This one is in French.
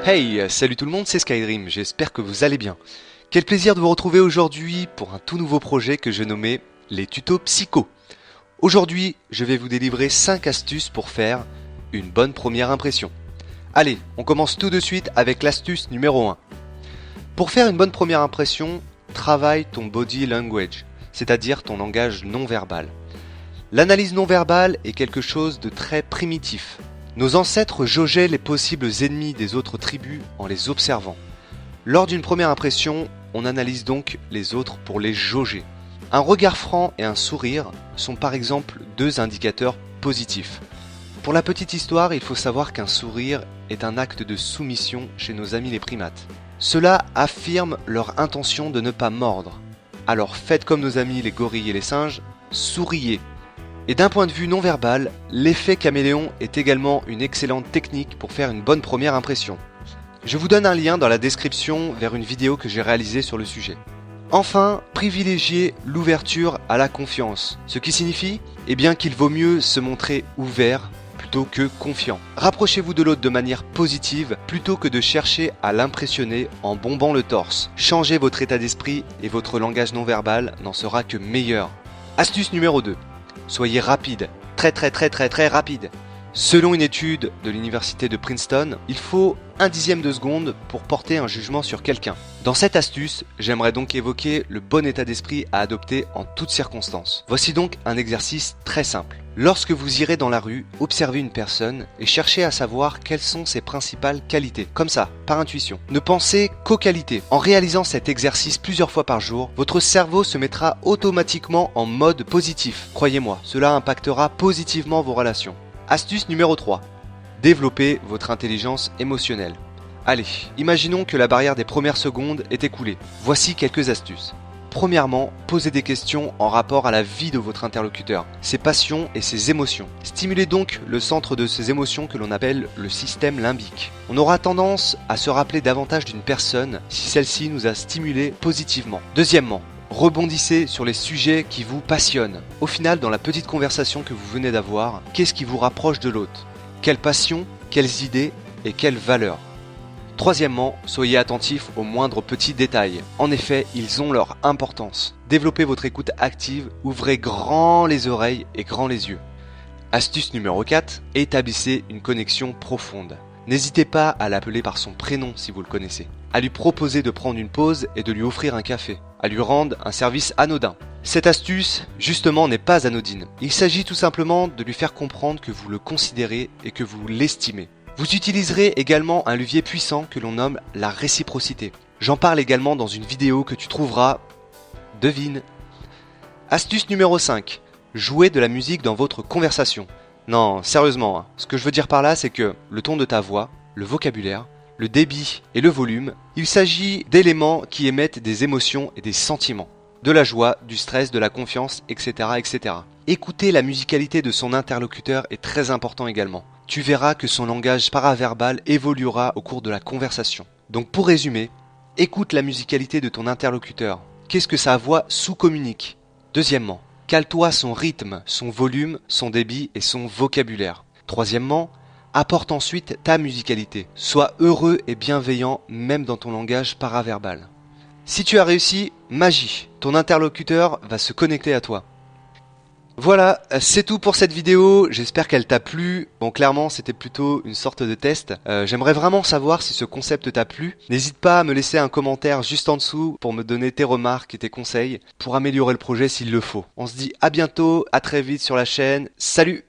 Hey, salut tout le monde, c'est Skydream, j'espère que vous allez bien. Quel plaisir de vous retrouver aujourd'hui pour un tout nouveau projet que je nommais les tutos psycho. Aujourd'hui, je vais vous délivrer 5 astuces pour faire une bonne première impression. Allez, on commence tout de suite avec l'astuce numéro 1. Pour faire une bonne première impression, travaille ton body language, c'est-à-dire ton langage non verbal. L'analyse non verbale est quelque chose de très primitif. Nos ancêtres jaugeaient les possibles ennemis des autres tribus en les observant. Lors d'une première impression, on analyse donc les autres pour les jauger. Un regard franc et un sourire sont par exemple deux indicateurs positifs. Pour la petite histoire, il faut savoir qu'un sourire est un acte de soumission chez nos amis les primates. Cela affirme leur intention de ne pas mordre. Alors faites comme nos amis les gorilles et les singes, souriez. Et d'un point de vue non verbal, l'effet caméléon est également une excellente technique pour faire une bonne première impression. Je vous donne un lien dans la description vers une vidéo que j'ai réalisée sur le sujet. Enfin, privilégiez l'ouverture à la confiance. Ce qui signifie qu'il vaut mieux se montrer ouvert plutôt que confiant. Rapprochez-vous de l'autre de manière positive plutôt que de chercher à l'impressionner en bombant le torse. Changez votre état d'esprit et votre langage non verbal n'en sera que meilleur. Astuce numéro 2. Soyez rapide, très rapide. Selon une étude de l'université de Princeton, il faut 1/10 de seconde pour porter un jugement sur quelqu'un. Dans cette astuce, j'aimerais donc évoquer le bon état d'esprit à adopter en toutes circonstances. Voici donc un exercice très simple. Lorsque vous irez dans la rue, observez une personne et cherchez à savoir quelles sont ses principales qualités. Comme ça, par intuition. Ne pensez qu'aux qualités. En réalisant cet exercice plusieurs fois par jour, votre cerveau se mettra automatiquement en mode positif. Croyez-moi, cela impactera positivement vos relations. Astuce numéro 3. Développez votre intelligence émotionnelle. Allez, imaginons que la barrière des premières secondes est écoulée. Voici quelques astuces. Premièrement, posez des questions en rapport à la vie de votre interlocuteur, ses passions et ses émotions. Stimulez donc le centre de ces émotions que l'on appelle le système limbique. On aura tendance à se rappeler davantage d'une personne si celle-ci nous a stimulés positivement. Deuxièmement, rebondissez sur les sujets qui vous passionnent. Au final, dans la petite conversation que vous venez d'avoir, qu'est-ce qui vous rapproche de l'autre? Quelle passion, quelles idées et quelles valeurs? Troisièmement, soyez attentif aux moindres petits détails. En effet, ils ont leur importance. Développez votre écoute active, ouvrez grand les oreilles et grand les yeux. Astuce numéro 4, établissez une connexion profonde. N'hésitez pas à l'appeler par son prénom si vous le connaissez, à lui proposer de prendre une pause et de lui offrir un café, à lui rendre un service anodin. Cette astuce, justement, n'est pas anodine. Il s'agit tout simplement de lui faire comprendre que vous le considérez et que vous l'estimez. Vous utiliserez également un levier puissant que l'on nomme la réciprocité. J'en parle également dans une vidéo que tu trouveras, devine. Astuce numéro 5. Jouez de la musique dans votre conversation. Non, sérieusement, hein. Ce que je veux dire par là, c'est que le ton de ta voix, le vocabulaire, le débit et le volume, il s'agit d'éléments qui émettent des émotions et des sentiments. De la joie, du stress, de la confiance, etc., etc. Écouter la musicalité de son interlocuteur est très important également. Tu verras que son langage paraverbal évoluera au cours de la conversation. Donc pour résumer, écoute la musicalité de ton interlocuteur. Qu'est-ce que sa voix sous-communique? Deuxièmement, cale-toi son rythme, son volume, son débit et son vocabulaire. Troisièmement, apporte ensuite ta musicalité. Sois heureux et bienveillant même dans ton langage paraverbal. Si tu as réussi, magie, ton interlocuteur va se connecter à toi. Voilà, c'est tout pour cette vidéo, j'espère qu'elle t'a plu. Bon, clairement, c'était plutôt une sorte de test. J'aimerais vraiment savoir si ce concept t'a plu. N'hésite pas à me laisser un commentaire juste en dessous pour me donner tes remarques et tes conseils pour améliorer le projet s'il le faut. On se dit à bientôt, à très vite sur la chaîne. Salut!